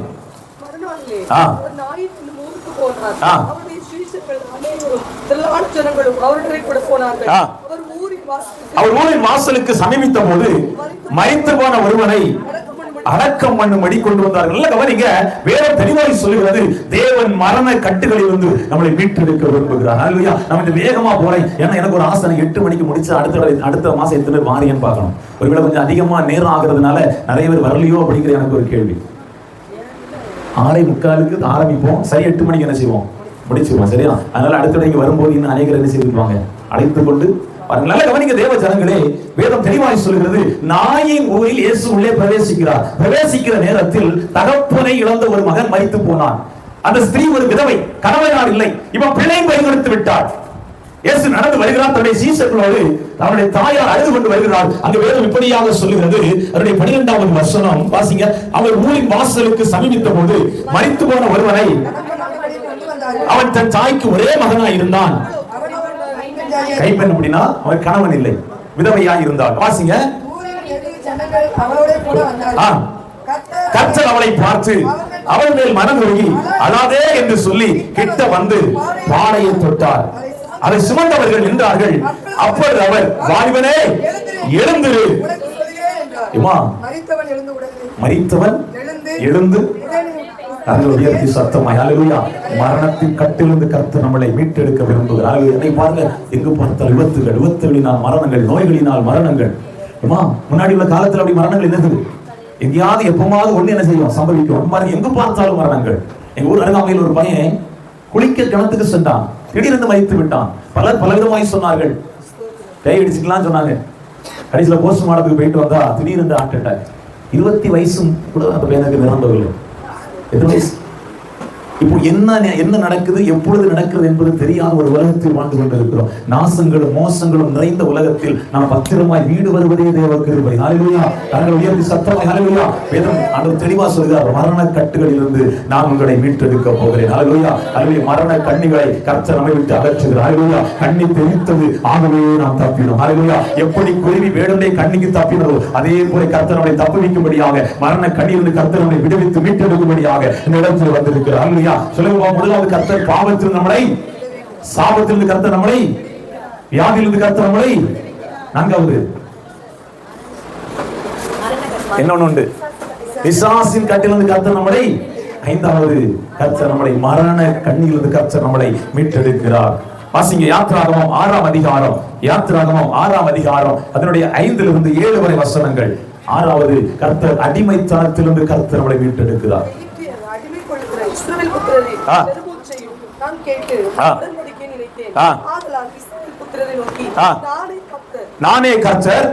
அவர் ஊரின் வாசலுக்கு சமீபித்த போது மரித்து போன ஒருவனை அடக்கம் பண்ணும்படி கொண்டு வந்தார்கள். கவனிங்க, வேதம் தெளிவாய் சொல்லுகிறது, தேவன் மரண கட்டுகளில் இருந்து நம்மளை மீட்டெடுக்க விரும்புகிறார். அல்லேலூயா. நம்ம இந்த வேகமா போறேன், ஏன்னா எனக்கு ஒரு ஆசை 8 மணிக்கு முடிச்சு அடுத்த மாசம் எத்தனை பேர் வாரியன்னு பார்க்கணும். ஒருவேளை கொஞ்சம் அதிகமா நேரம் ஆகுறதுனால நிறைய பேர் வரலையோ அப்படிங்கிற எனக்கு ஒரு கேள்வி. 6:45 ஆரம்பிப்போம், சரி 8 மணிக்கு என்ன செய்வோம், முடிச்சுவோம். சரியா? அதனால அடுத்த இங்க வரும்போது இன்னும் அநேகர் என்ன செய்திருப்பாங்க, அழைத்துக் கொண்டு நல்ல கவனிக்க தேவ ஜனங்களே. வேதம் தெளிவாய் சொல்கிறது, நாயின் ஊரில் இயேசு உள்ளே பிரவேசிக்கிறார். பிரவேசிக்கிற நேரத்தில் தகப்பனை இழந்த ஒரு மகன் மரித்து போனான். அந்த ஸ்திரீ ஒரு விதவை, கணவனார் இல்லை. இவன் பிள்ளை பறிகொடுத்து விட்டார். இயேசு நடந்து வருகிறார், தன்னுடைய சீஷர்களோடு அவருடைய தாயார் அழுது கொண்டு வருகிறார். அங்க வேதம் இப்படியாக சொல்லுகிறது, அவருடைய 12வது வசனம் வாசிங்க. அவர் ஊரின் வாசலுக்கு சமீபித்த போது மரித்து போன ஒருவனை, அவன் தன் தாய்க்கு ஒரே மகனாய் இருந்தான். கைப்பெண் அப்படின்னா அவன் கணவன் இல்லை, விதவையாய் இருந்தாள். வாசிங்க. கர்த்தர் அவளை பார்த்து அவள் மேல் மனம் உருகி அழாதே என்று சொல்லி கிட்ட வந்து பாடையை தொட்டார். அதை சுமந்தவர்கள் நின்றார்கள். அப்பொழுது அவர், வாலிபனே எழுந்திரு. மரித்தவன் எழுந்து சத்தமாய் அல்லேலூயா. மரணத்தின் கட்டிலிருந்து கர்த்தர் நம்மளை மீட்டெடுக்க விரும்புகிறார். என்னை பாருங்க, எங்கு பார்த்தால் விபத்துகளினால் மரணங்கள், நோய்களினால் மரணங்கள். முன்னாடி உள்ள காலத்துல அப்படி மரணங்கள் என்னது, எங்கேயாவது எப்பமாவது ஒண்ணு என்ன செய்யும், சம்பவிக்கும். பாருங்க, எங்கு பார்த்தாலும் மரணங்கள். எங்க ஊர் அருகாமையில் ஒரு பையன் குளிக்க கிணத்துக்கு சென்றான், திடீரென்று மரித்து விட்டான். பலர் பலவிதமாய் சொன்னார்கள், பேய் அடிச்சுக்கலாம் சொன்னாங்க. கடைசியில போஸ்ட் மார்ட்டத்துக்கு போயிட்டு வந்தா திடீரென்று ஹார்ட் அட்டாக். 20 வயசும் கூட அந்த பையனுக்கு நிரம்பவில்லை. எத்தனை வயசு? இப்போ என்ன நடக்குது, எப்பொழுது நடக்கிறது என்பது தெரியாத ஒரு உலகத்தில் வாழ்ந்து கொண்டிருக்கிறோம். நாசங்களும் மோசங்களும் நிறைந்த உலகத்தில் நாம் பத்திரமாய் வீடு வருவதே தேவ கிருபை. ஹல்லேலூயா. கரங்களை உயர்த்தி சத்தமாய் ஹல்லேலூயா. வேதம் ஆண்டவர் தெளிவா சொல்கிறார், மரண கட்டுகளில் இருந்து நான் உங்களை மீட்டெடுக்க போகிறேன். ஹல்லேலூயா. ஹல்லேலூயா. மரண கண்ணிகளை கர்த்தர் நம்மை விட்டு அகற்றுகிறார். ஹல்லேலூயா. கண்ணி தெரித்தது ஆகவே நாம் தப்பினோம். ஹல்லேலூயா. எப்படி குருவி வேடனை கண்ணிக்கு தப்பினதோ அதே போல கர்த்தர் நம்மை தப்புவிக்கும்படியாக, மரண கண்ணிலிருந்து கர்த்தர் நம்மை விடுவித்து மீட்டெடுக்கும்படியாக இந்த இடத்தில் வந்திருக்கிறார். ஹல்லேலூயா. சொல்லுங்க, முதலாவது கர்த்தர் பாவத்தில் நம்மளை, சாபத்திலிருந்து கர்த்தர் நம்மளை, வியாதியிலிருந்து கர்த்தர் நம்மளை, 4வது என்ன உண்டு, பிசாசின் கட்டிலிருந்து கர்த்தர் நம்மளை, 5வது கர்த்தர் நம்மளை மரண கண்ணிலிருந்து கர்த்தர் நம்மளை மீட்டெடுக்கிறார். வாசிங்க யாத்திராகமம் 6ஆம் அதிகாரம். யாத்திராகமம் 6ஆம் அதிகாரம் அதனுடைய 5லிருந்து 7 வரை வசனங்கள். 6வது கர்த்தர் அடிமைத்தனத்திலிருந்து கர்த்தர் நம்மளை மீட்டெடுக்கிறார். நானே கர்த்தர்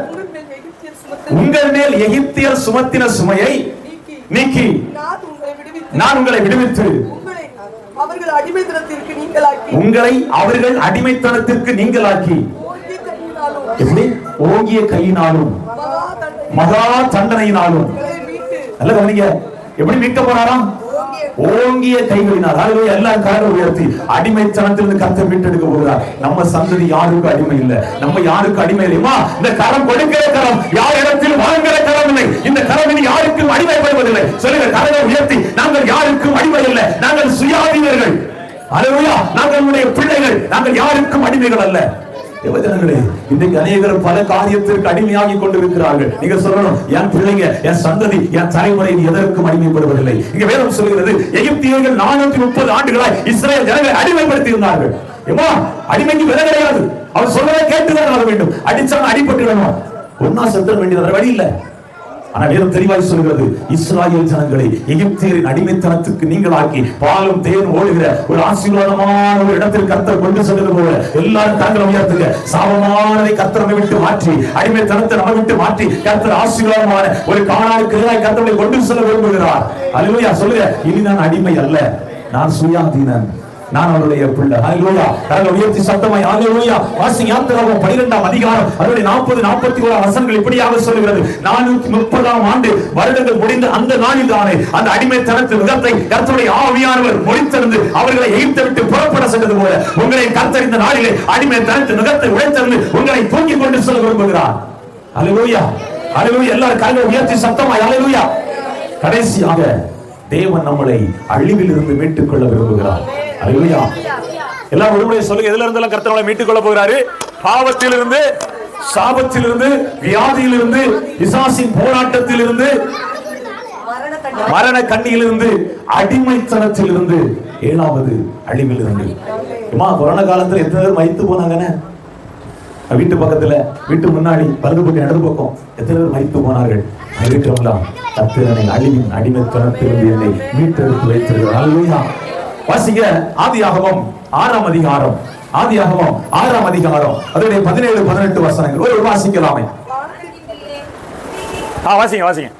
உங்கள் மேல் எகிப்தியர் சுமத்தின சுமையை நீக்கி நான் உங்களை விடுவித்து உங்களை அவர்கள் அடிமைத்தனத்திற்கு நீங்களாக்கி, எப்படி ஓங்கிய கையினாலும் மகா தண்டனையினாலும், நல்ல கவனிங்க, எப்படி மீட்க போறாராம், ஓங்கிய கைகளினால். ஹல்லேலூயா. எல்லாம் கரங்களை உயர்த்தி அடிமைத்தனத்திலிருந்து கர்த்தர் மீட்டெடுக்க போகிறார். நம்ம சந்ததி யாருக்கு அடிமை இல்லை, நம்ம யாருக்கு அடிமை இல்லையா? இந்த கரம் கொடுக்கிற கரம், யார் இடத்தில் வாங்குகிற கரம் இல்லை. இந்த கரம் இனி யாருக்கும் அடிமைப்படுவதில்லை. சொல்லுங்க, கரங்களை உயர்த்தி, நாங்கள் யாருக்கும் அடிமை இல்லை, நாங்கள் சுயாதீனர்கள். ஹல்லேலூயா. நாங்கள் நம்முடைய பிள்ளைகள், நாங்கள் யாருக்கும் அடிமைகள் அல்ல. இன்றைக்கு அநேகர் பல காரியத்திற்கு அடிமையாகி கொண்டிருக்கிறார்கள். நீங்க சொல்லணும், என் பிள்ளைங்க, என் சந்ததி, என் தலைமுறை எதற்கும் அடிமைப்படுவதில்லை. இங்க வேதம் சொல்கிறது, எகிப்தியர்கள் 430 ஆண்டுகளாய் இஸ்ரேல் ஜனங்களை அடிமைப்படுத்தி இருந்தார்கள். அடிமைக்கு விலை கிடையாது. அவர் சொல்றதை கேட்டுதான் வர வேண்டும். அடிச்சாங்க அடிபட்டு வேணும், ஒன்னா செலுத்த வேண்டியது வழி இல்ல. ஆனா வேதம் தெளிவாய் சொல்கிறது, இஸ்ராயேல் ஜனங்களை எகிப்தியரின் அடிமைத்தனத்துக்கு நீங்களாக்கி பாலும் தேன் ஓடுகிற ஒரு ஆசீர்வாதமான ஒரு இடத்தில் கர்த்தர் கொண்டு செல்வது போல எல்லாரும் கரங்களை உயர்த்துங்க. சாபமானதை கர்த்தர் நம்மை விட்டு மாற்றி, அடிமைத்தனத்தை நம்ம விட்டு மாற்றி கர்த்தர் ஆசீர்வாதமான ஒரு கானானுக்கு கர்த்தரை கொண்டு செல்ல விரும்புகிறார். அல்லேலூயா. சொல்லுங்க, இனி நான் அடிமை அல்ல, நான் சுயாதீனன், நான் அவருடைய பிள்ளை. ஹalleluya. கரங்களை உயர்த்தி சத்தமாய் ஹalleluya. வாசிங்க யாத்திராகமம் 12ஆம் அதிகாரம் அதனுடைய 40 41 வசனங்கள் இப்படியாக சொல்கிறது, 430ஆம் ஆண்டு வருடங்கள் முடிந்த அந்த நாளில் தானே அந்த அடிமைத்தனத்தின் விதத்தை கர்த்தருடைய ஆவியானவர் மொழித்தெழுந்து அவர்களை எகிப்தை விட்டு புறப்பட சென்றது போல உங்களை கர்த்தர் இந்த நாளிலே அடிமைத்தனத்தின் விதத்தை உடைத்தெழுந்து உங்களை தூக்கி கொண்டு செல்ல விரும்புகிறார். ஹalleluya. ஹalleluya. எல்லாரும் கரங்களை உயர்த்தி சத்தமாய் ஹalleluya. கடைசியாக தேவன் நம்மளை அழிவில் இருந்து மீட்டுக் கொள்ள விரும்புகிறார். அல்லேலூயா. எல்லாம் ஒருமுறை சொல்லுங்க, எதில இருந்தெல்லாம் கர்த்தர் நம்மை மீட்டுக் கொள்ள போகிறாரு? பாவத்திலிருந்து, சாபத்திலிருந்து, வியாதியிலிருந்து, பிசாசின் போராட்டத்திலிருந்து, மரண கண்ணியிலிருந்து, அடிமைத்தனத்திலிருந்து, 7வது அழிவிலிருந்து. கொரோனா காலத்துல எத்தனை பேர் மரித்து போனாங்கன்னு வீட்டு பக்கத்துல, வீட்டு முன்னாடி, வலது பக்கம் இடது பக்கம் எத்தனை பேர் மரித்து போனார்கள். கர்த்தர் அழிவின் அடிமைத்தனத்திலிருந்து என்னை மீட்டெடுத்து வைத்திருக்கிறார். அல்லேலூயா. வாசிங்க ஆதியாகமம் 6ஆம் அதிகாரம், ஆதியாகமம் 6ஆம் அதிகாரம் அதனுடைய 17 18 வசனங்கள் ஒரு வாசிக்கலாமே. வாசிங்க வாசிங்க.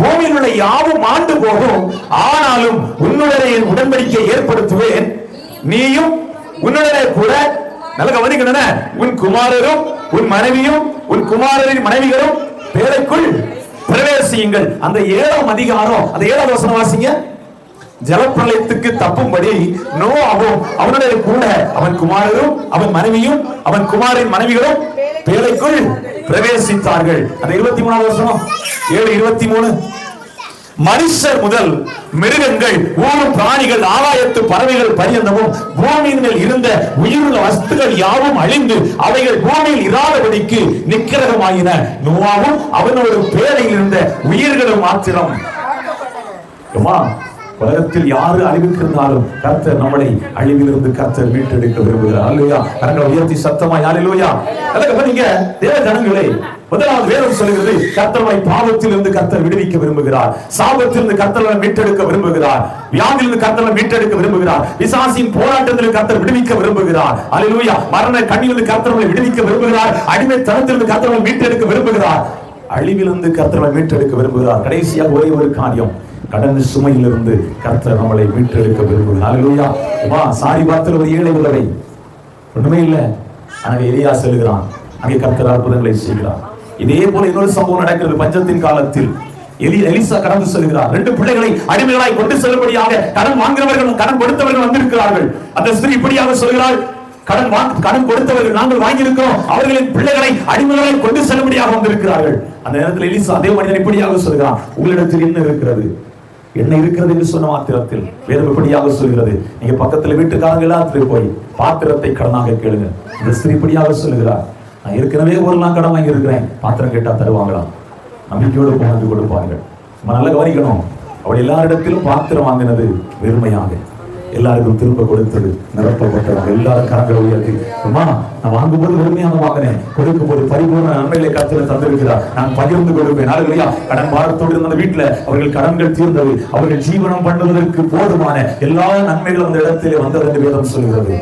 பூமியினுடைய யாவும் ஆண்டு போகும், ஆனாலும் உன்னுடைய உடன்படிக்கை ஏற்படுத்துவேன், நீயும் உன்னுடைய கூட நல்ல கவனிக்கணும், உன் குமாரரும் உன் மனைவியும் உன் குமாரரின் மனைவிகளும் பேழைக்குள் பிரவேசியுங்கள். அந்த 7ஆம் அதிகாரம் அந்த 7வது வசனம் வாசிங்க. ஜலப்பிரளயத்துக்கு தப்பும்படி நோவாவும் அவனுடைய கூட அவன் குமாரரும் அவன் மனைவியும் அவன் குமாரின் மனைவிகளும் பேழைக்குள் பிரவேசித்தார்கள். அந்த 23வது வசனம் 7:23. மனுஷர் முதல் மிருகங்கள், ஊரும் பிராணிகள், ஆகாயத்து பறவைகள் பரியந்தமும் பூமியின் மேல் இருந்த உயிருள்ள வஸ்துகள் யாவும் அழிந்து அவைகள் பூமியில் இராதபடிக்கு நிக்கிரகமாயின. நோவாவும் அவனோடு பேழையில் இருந்த உயிர்களும் மாத்திரம். உலகத்தில் யாரு அழிவுக்கு இருந்தாலும் கர்த்தர் நம்மளை அழிவிலிருந்து கர்த்தர் மீட்டெடுக்க விரும்புகிறார். அல்லேலூயா. கரங்களை உயர்த்தி சத்தமாய் அல்லேலூயா. நீங்க தேவ ஜனங்களே, முதலாவது வேதம் சொல்கிறது கர்த்தரை பாவத்திலிருந்து கர்த்தர் விடுவிக்க விரும்புகிறார், சாபத்திலிருந்து கர்த்தரை மீட்டெடுக்க விரும்புகிறார், வியாதியிலிருந்து கர்த்தரை மீட்டெடுக்க விரும்புகிறார், பிசாசின் போராட்டத்திலிருந்து கர்த்தர் விடுவிக்க விரும்புகிறார். அல்லேலூயா. மரண கண்ணிலிருந்து கர்த்தரை விடுவிக்க விரும்புகிறார், அடிமைத்தனத்திலிருந்து கர்த்தரை மீட்டெடுக்க விரும்புகிறார், அழிவிலிருந்து கர்த்தரை மீட்டெடுக்க விரும்புகிறார். கடைசியாக ஒரே ஒரு காரியம், கடன் சுமையிலிருந்து கர்த்தர் நம்மளை மீட்டெடுக்க விரும்புகிறார். அல்லேலூயா. சாரிபாத்தில் ஒரு ஏழை உள்ளவை ஒண்ணுமே இல்லை, அங்கே எலியா செல்கிறான், அங்கே கர்த்தர் அற்புதங்களை செய்கிறார். இதே போல இன்னொரு சம்பவம் நடக்கிறது. பஞ்சத்தின் காலத்தில் எலிசா கடந்து செல்கிறார். 2 பிள்ளைகளை அடிமைகளாய் கொண்டு செல்லும்படியாக கடன் வாங்குறவர்கள் கடன் கொடுத்தவர்கள் வந்திருக்கிறார்கள். அந்த ஸ்திரீ இப்படியாக சொல்கிறாள், கடன் கொடுத்தவர்கள் நாங்கள் வாங்கியிருக்கிறோம், அவர்களின் பிள்ளைகளை அடிமைகளை கொண்டு செல்லும்படியாக வந்திருக்கிறார்கள். அந்த நேரத்தில் எலிசா அதே மனிதன் இப்படியாக சொல்கிறான், உங்களிடத்தில் என்ன இருக்கிறது, என்ன இருக்கிறது என்று சொன்ன மாத்திரத்தில் வேதம் இப்படியாக சொல்கிறது, நீங்க பக்கத்துல வீட்டுக்காரங்க எல்லாத்துலயும் போய் பாத்திரத்தை கடனாக கேளுங்க. இந்த ஸ்திரீ இப்படியாக சொல்லுகிறார், நான் ஏற்கனவே ஒரு நாள் கடன் வாங்கி இருக்கிறேன், பாத்திரம் கேட்டா தருவாங்களாம், நம்பிக்கையோடு போனது கொடுப்பார்கள். நம்ம நல்லா கவனிக்கணும், அவள் எல்லாரிடத்திலும் பாத்திரம் வாங்கினது வெறுமையாக, எல்லாருக்கும் திரும்ப கொடுத்தது நிரப்பப்பட்டவங்க. எல்லாரும் கரங்களை உயர்த்தி, நான் வாங்கும்போது வெறுமையாக வாங்கினேன், கொடுக்கும்போது பரிபூர்ண நன்மைகளை கர்த்தர் தந்திருக்கிறார், நான் பகிர்ந்து கொடுப்பேன். நாளையா கடன் பாரத்தோடு இருந்த வீட்டுல அவர்கள் கடன்கள் தீர்ந்தது, அவர்கள் ஜீவனம் பண்ணுவதற்கு போதுமான எல்லா நன்மைகளும் அந்த இடத்திலே வந்தது என்று வேதம் சொல்கிறது.